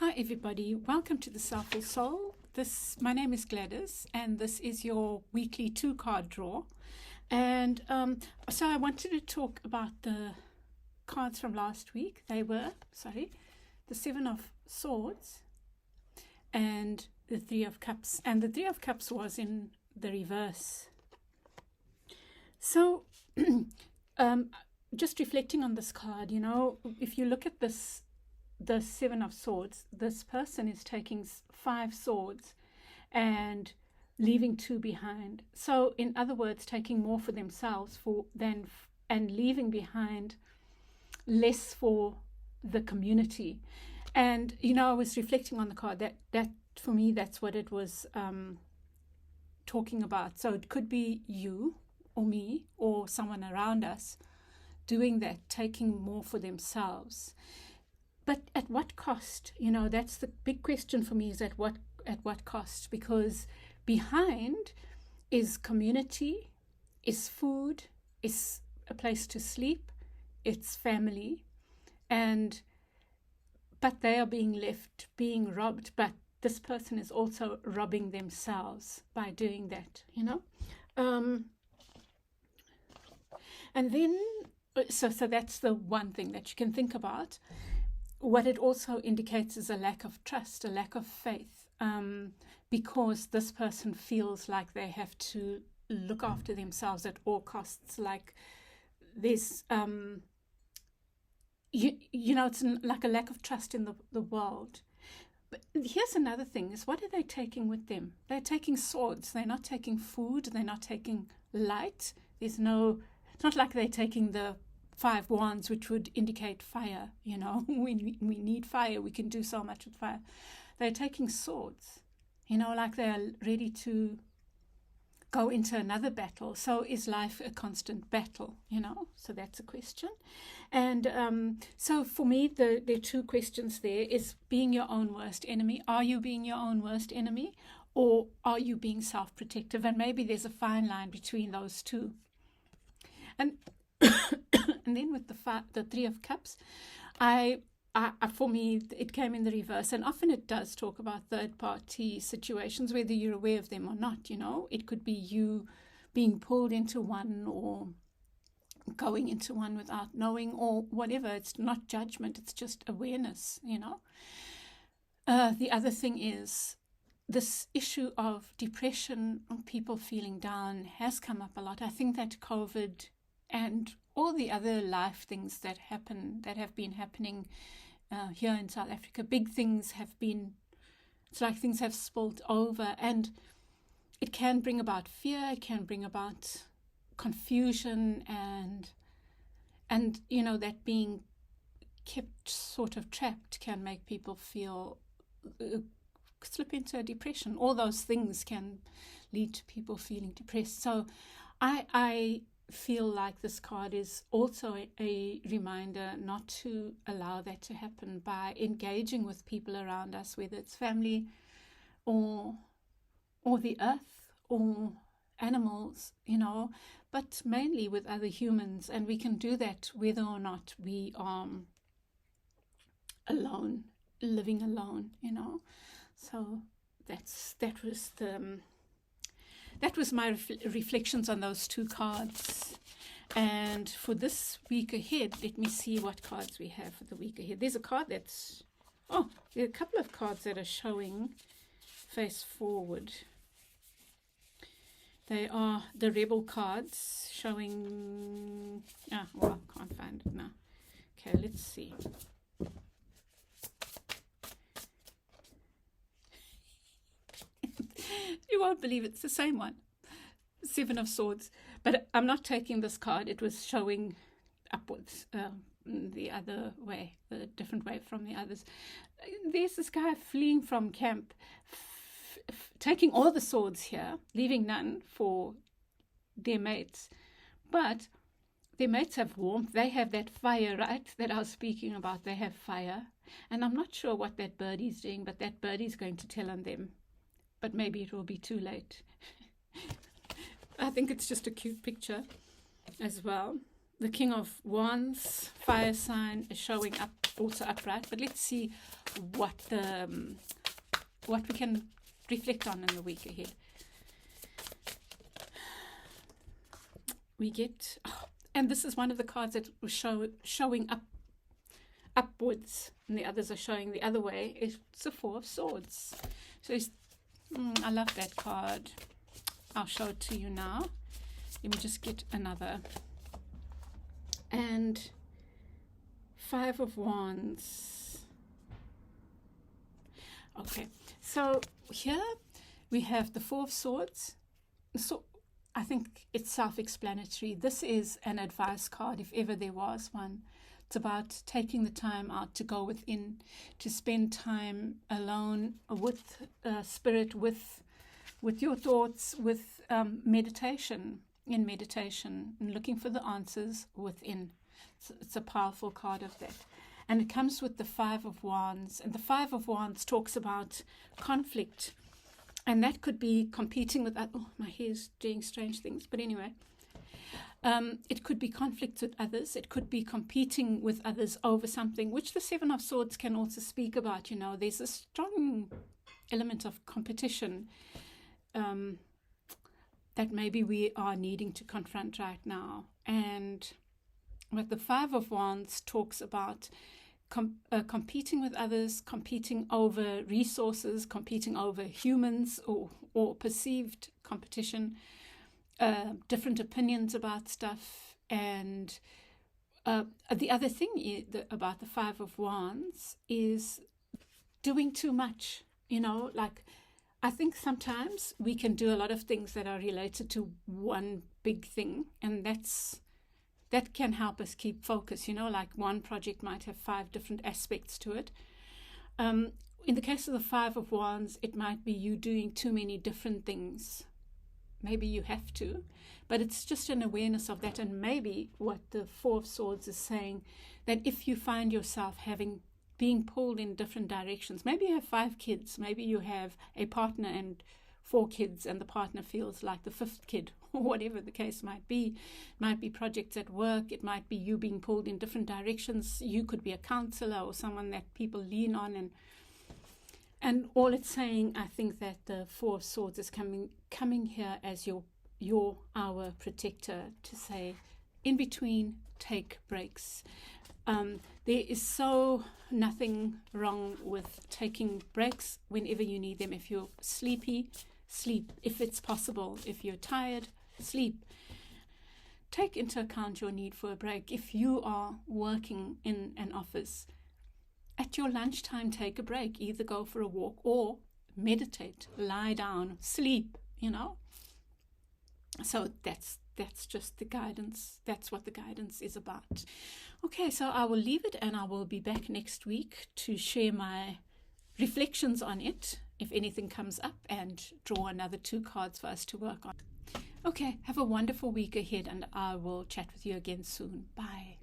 Hi everybody, welcome to the Soulful Soul. My name is Gladys, and this is your weekly 2-card draw. And so I wanted to talk about the cards from last week. They were, the 7 of Swords and the 3 of Cups. And the 3 of Cups was in the reverse. So just reflecting on this card, if you look at this, the 7 of Swords, this person is taking 5 swords and leaving 2 behind. So in other words, taking more for themselves and leaving behind less for the community. And I was reflecting on the card that for me, that's what it was talking about. So it could be you or me or someone around us doing that, taking more for themselves. But at what cost? That's the big question for me, is at what cost? Because behind is community, is food, is a place to sleep, it's family, but they are being robbed, but this person is also robbing themselves by doing that, and then, so that's the one thing that you can think about. What it also indicates is a lack of trust, a lack of faith, because this person feels like they have to look after themselves at all costs. Like there's, it's like a lack of trust in the world. But here's another thing, is what are they taking with them? They're taking swords. They're not taking food. They're not taking light. It's not like they're taking the 5 wands, which would indicate fire. We need fire. We can do so much with fire. They're taking swords, like they are ready to go into another battle. So is life a constant battle, So that's a question. And so for me, there are 2 questions there. Is being your own worst enemy. Are you being your own worst enemy? Or are you being self-protective? And maybe there's a fine line between those 2. And and then with the 3 of Cups, for me, it came in the reverse. And often it does talk about third-party situations, whether you're aware of them or not, It could be you being pulled into one or going into one without knowing or whatever. It's not judgment. It's just awareness, The other thing is this issue of depression, people feeling down, has come up a lot. I think that COVID and all the other life things that have been happening here in South Africa, big things it's like things have spilled over, and it can bring about fear, it can bring about confusion, and that being kept sort of trapped can make people feel, slip into a depression. All those things can lead to people feeling depressed. So I feel like this card is also a reminder not to allow that to happen by engaging with people around us, whether it's family or the earth or animals, but mainly with other humans. And we can do that whether or not we are alone, living alone, So that was my reflections on those 2 cards. And for this week ahead, let me see what cards we have for the week ahead. There's a card there are a couple of cards that are showing face forward. They are the Rebel cards showing, can't find it now. Okay, let's see. You won't believe it's the same one, 7 of Swords. But I'm not taking this card. It was showing upwards, the other way, the different way from the others. There's this guy fleeing from camp, taking all the swords here, leaving none for their mates. But their mates have warmth. They have that fire, right, that I was speaking about. They have fire. And I'm not sure what that birdie's doing, but that birdie's going to tell on them. But maybe it will be too late. I think it's just a cute picture as well. the King of Wands, fire sign, is showing up, also upright. But let's see what what we can reflect on in the week ahead. We get, and this is one of the cards that was showing upwards, and the others are showing the other way. It's the Four of Swords. So I love that card. I'll show it to you now. Let me just get another. And Five of Wands. Okay, so here we have the Four of Swords. So I think it's self-explanatory. This is an advice card, if ever there was one. It's about taking the time out to go within, to spend time alone with spirit, with your thoughts, with meditation, and looking for the answers within. It's a powerful card of that. And it comes with the Five of Wands. And the Five of Wands talks about conflict. And that could be competing with, oh, my hair's doing strange things. But anyway, it could be conflict with others. It could be competing with others over something, which the Seven of Swords can also speak about. You know, there's a strong element of competition that maybe we are needing to confront right now. And what the Five of Wands talks about, competing with others, competing over resources, competing over humans, or perceived competition, different opinions about stuff. And the other thing about the Five of Wands is doing too much. You know, like, I think sometimes we can do a lot of things that are related to one big thing, and that can help us keep focus. You know, like one project might have 5 different aspects to it. In the case of the Five of Wands, it might be you doing too many different things. Maybe you have to, but it's just an awareness of that. And maybe what the Four of Swords is saying, that if you find yourself being pulled in different directions, maybe you have 5 kids, maybe you have a partner and 4 kids, and the partner feels like the 5th kid, or whatever the case might be. It might be projects at work. It might be you being pulled in different directions. You could be a counselor or someone that people lean on. And all it's saying, I think, that the Four of Swords is coming here as our protector, to say, in between, take breaks. There is so nothing wrong with taking breaks whenever you need them. If you're sleepy, sleep. If it's possible, if you're tired, sleep. Take into account your need for a break. If you are working in an office, at your lunchtime, take a break. Either go for a walk or meditate, lie down, sleep, you know. So that's just the guidance. That's what the guidance is about. Okay, so I will leave it, and I will be back next week to share my reflections on it, if anything comes up, and draw another 2 cards for us to work on. Okay, have a wonderful week ahead, and I will chat with you again soon. Bye.